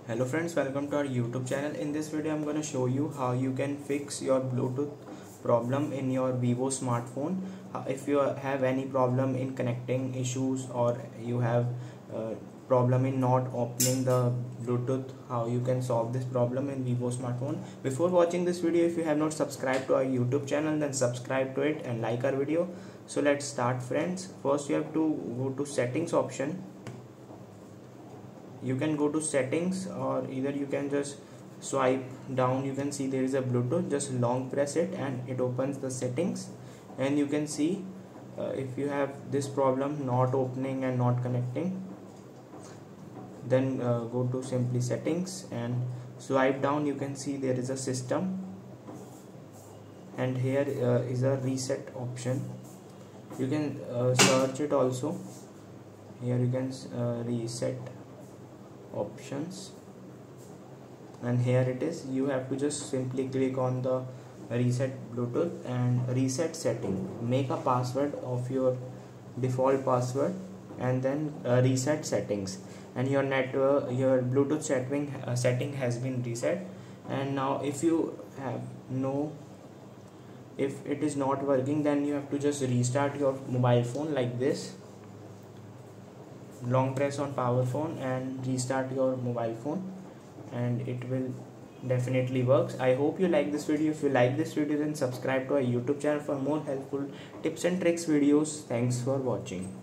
Hello friends, welcome to our YouTube channel. In this video I'm going to show you how you can fix your Bluetooth problem in your Vivo smartphone. If you have any problem in connecting issues, or you have problem in not opening the Bluetooth, how you can solve this problem in Vivo smartphone. Before watching this video, if you have not subscribed to our YouTube channel, then subscribe to it and like our video. So let's start friends. First you have to go to settings option. You can go to settings, or either you can just swipe down. You can see there is a Bluetooth. Just long press it and it opens the settings, and you can see if you have this problem not opening and not connecting, then go to simply settings and swipe down. You can see there is a system, and here is a reset option. You can search it also. Here you can reset options, and here it is. You have to just simply click on the reset Bluetooth and reset setting. Make a password of your default password and then reset settings, and your network, your Bluetooth setting has been reset. And now if it is not working, then you have to just restart your mobile phone like this. Long press on power phone and restart your mobile phone, and it will definitely works. I hope you like this video. If you like this video, then subscribe to our YouTube channel for more helpful tips and tricks videos. Thanks for watching.